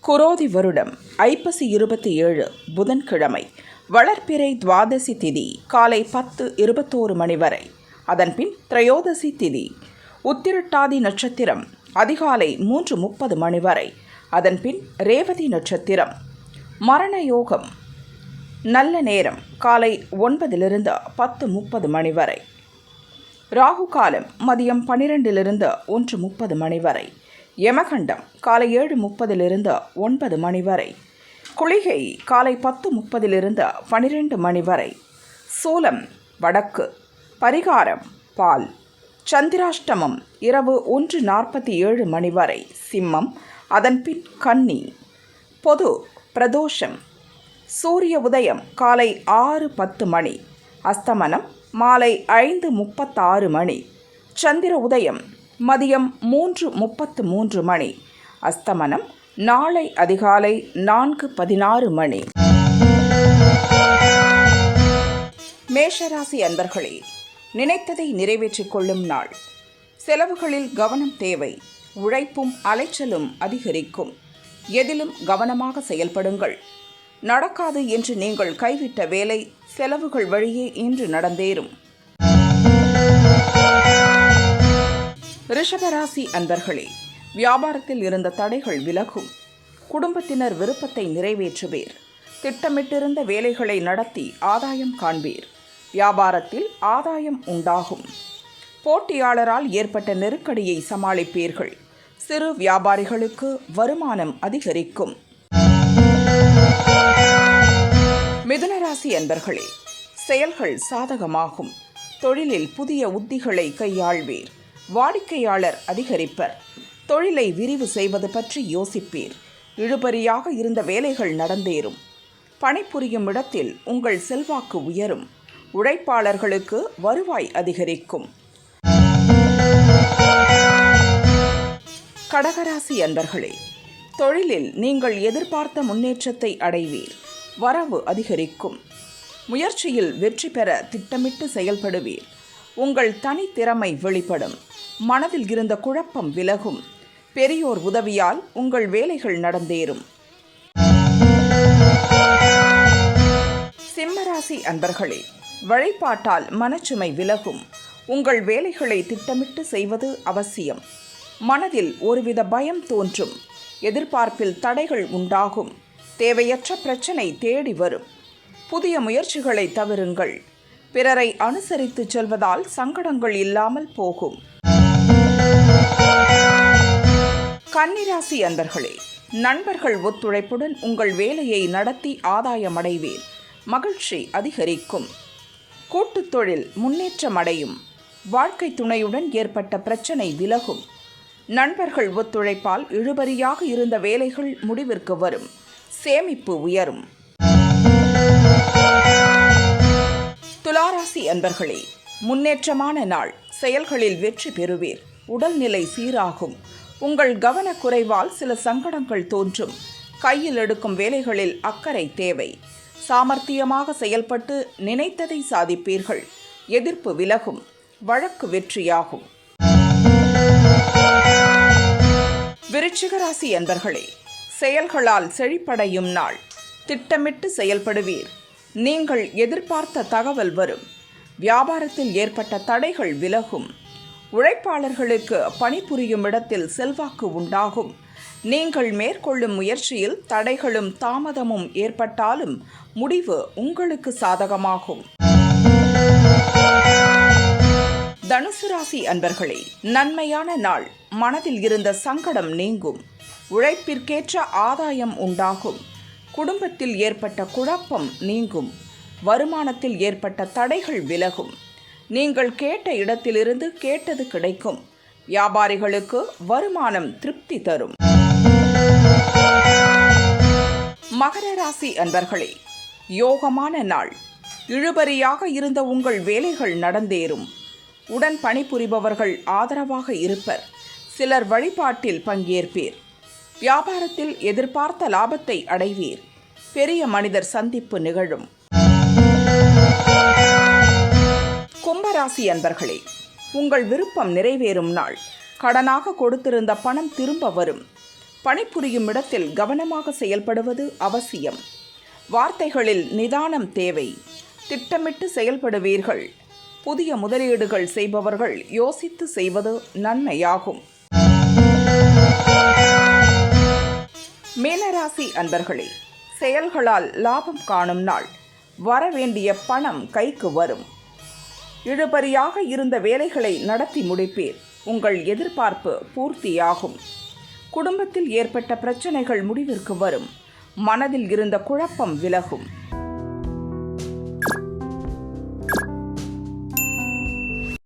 குரோதி வருடம் ஐப்பசி 27 புதன்கிழமை வளர்ப்பிறை துவாதசி திதி காலை 10:21 மணி வரை. அதன்பின் திரையோதசி திதி உத்திரட்டாதி நட்சத்திரம் அதிகாலை 3:30 மணி வரை. அதன்பின் ரேவதி நட்சத்திரம். மரண யோகம் நல்ல நேரம் காலை 9 to 10:30 மணி வரை. ராகு காலம் மதியம் 12 to 1:30 மணி வரை. யமகண்டம் காலை 7:30 to 9 மணி வரை. குளிகை காலை 10:30 to 12 மணி வரை. சூலம் வடக்கு. பரிகாரம் பால். சந்திராஷ்டமம் இரவு 1:47 மணி வரை சிம்மம், அதன்பின் கன்னி. பொது பிரதோஷம் சூரிய உதயம் காலை 6:10 மணி, அஸ்தமனம் மாலை 5:36 மணி. சந்திர உதயம் மதியம் 3:33 மணி, அஸ்தமனம் நாளை அதிகாலை 4:16 மணி. மேஷராசி அன்பர்களே, நினைத்ததை நிறைவேற்றிக் கொள்ளும் நாள். செலவுகளில் கவனம் தேவை. உழைப்பும் அலைச்சலும் அதிகரிக்கும். எதிலும் கவனமாக செயல்படுங்கள். நடக்காது என்று நீங்கள் கைவிட்ட வேலை செலவுகள் வழியே இன்று நடந்தேறும். ரிஷபராசி அன்பர்களே, வியாபாரத்தில் இருந்த தடைகள் விலகும். குடும்பத்தினர் விருப்பத்தை நிறைவேற்றுவீர். திட்டமிட்டிருந்த வேலைகளை நடத்தி ஆதாயம் காண்பீர். வியாபாரத்தில் ஆதாயம் உண்டாகும். போட்டியாளரால் ஏற்பட்ட நெருக்கடியை சமாளிப்பீர்கள். சிறு வியாபாரிகளுக்கு வருமானம் அதிகரிக்கும். மிதுனராசி அன்பர்களே, செயல்கள் சாதகமாகும். தொழிலில் புதிய உத்திகளை கையாள்வீர். வாடிக்கையாளர் அதிகரிப்பர். தொழிலை விரிவு செய்வது பற்றி யோசிப்பீர். இழுபறியாக இருந்த வேலைகள் நடந்தேறும். பணிபுரியும் இடத்தில் உங்கள் செல்வாக்கு உயரும். உழைப்பாளர்களுக்கு வருவாய் அதிகரிக்கும். கடகராசி அன்பர்களே, தொழிலில் நீங்கள் எதிர்பார்த்த முன்னேற்றத்தை அடைவீர். வரவு அதிகரிக்கும். முயற்சியில் வெற்றி பெற திட்டமிட்டு செயல்படுவீர். உங்கள் தனித்திறமை வெளிப்படும். மனதில் இருந்த குழப்பம் விலகும். பெரியோர் உதவியால் உங்கள் வேலைகள் நடந்தேறும். சிம்மராசி அன்பர்களே, வழிபாட்டால் மனச்சுமை விலகும். உங்கள் வேலைகளை திட்டமிட்டு செய்வது அவசியம். மனதில் ஒருவித பயம் தோன்றும். எதிர்பார்ப்பில் தடைகள் உண்டாகும். தேவையற்ற பிரச்சனை தேடி வரும். புதிய முயற்சிகளை தவிருங்கள். பிறரை அனுசரித்து செல்வதால் சங்கடங்கள் இல்லாமல் போகும். கன்னிராசி அன்பர்களே, நண்பர்கள் ஒத்துழைப்புடன் உங்கள் வேலையை நடத்தி ஆதாயமடைவீர். மகிழ்ச்சி அதிகரிக்கும். கூட்டுத் தொழில் முன்னேற்றம் அடையும். வாழ்க்கை துணையுடன் ஏற்பட்ட பிரச்சனை விலகும். நண்பர்கள் ஒத்துழைப்பால் இழுபறியாக இருந்த வேலைகள் முடிவிற்கு வரும். சேமிப்பு உயரும். துளாராசி அன்பர்களே, முன்னேற்றமான நாள். செயல்களில் வெற்றி பெறுவீர். உடல்நிலை சீராகும். உங்கள் கவனக்குறைவால் சில சங்கடங்கள் தோன்றும். கையில் எடுக்கும் வேலைகளில் அக்கறை தேவை. சாமர்த்தியமாக செயல்பட்டு நினைத்ததை சாதிப்பீர்கள். எதிர்ப்பு விலகும். வழக்கு வெற்றியாகும். விருச்சிகராசி அன்பர்களே, செயல்களால் செழிப்படையும் நாள். திட்டமிட்டு செயல்படுவீர். நீங்கள் எதிர்பார்த்த தகவல் வரும். வியாபாரத்தில் ஏற்பட்ட தடைகள் விலகும். உழைப்பாளர்களுக்கு பணிபுரியும் இடத்தில் செல்வாக்கு உண்டாகும். நீங்கள் மேற்கொள்ளும் முயற்சியில் தடைகளும் தாமதமும் ஏற்பட்டாலும் முடிவு உங்களுக்கு சாதகமாகும். தனுசு ராசி அன்பர்களே, நன்மையான நாள். மனதில் இருந்த சங்கடம் நீங்கும். உழைப்பிற்கேற்ற ஆதாயம் உண்டாகும். குடும்பத்தில் ஏற்பட்ட குழப்பம் நீங்கும். வருமானத்தில் ஏற்பட்ட தடைகள் விலகும். நீங்கள் கேட்ட இடத்திலிருந்து கேட்டது கிடைக்கும். வியாபாரிகளுக்கு வருமானம் திருப்தி தரும். மகர ராசி அன்பர்களே, யோகமான நாள். இழுபறியாக இருந்த உங்கள் வேலைகள் நடந்தேறும். உடன் பணிபுரிபவர்கள் ஆதரவாக இருப்பர். சிலர் வழிபாட்டில் பங்கேற்பீர். வியாபாரத்தில் எதிர்பார்த்த லாபத்தை அடைவீர். பெரிய மனிதர் சந்திப்பு நிகழும். கும்பராசி அன்பர்களே, உங்கள் விருப்பம் நிறைவேறும் நாள். கடனாக கொடுத்திருந்த பணம் திரும்ப வரும். பணிபுரியும் இடத்தில் கவனமாக செயல்படுவது அவசியம். வார்த்தைகளில் நிதானம் தேவை. திட்டமிட்டு செயல்படுவீர்கள். புதிய முதலீடுகள் செய்பவர்கள் யோசித்து செய்வது நன்மையாகும். மீனராசி அன்பர்களே, செயல்களால் லாபம் காணும் நாள். வரவேண்டிய பணம் கைக்கு வரும். இழுபறியாக இருந்த வேலைகளை நடத்தி முடிப்பீர். உங்கள் எதிர்பார்ப்பு பூர்த்தியாகும். குடும்பத்தில் ஏற்பட்ட பிரச்சனைகள் முடிவிற்கு வரும். மனதில் இருந்த குழப்பம் விலகும்.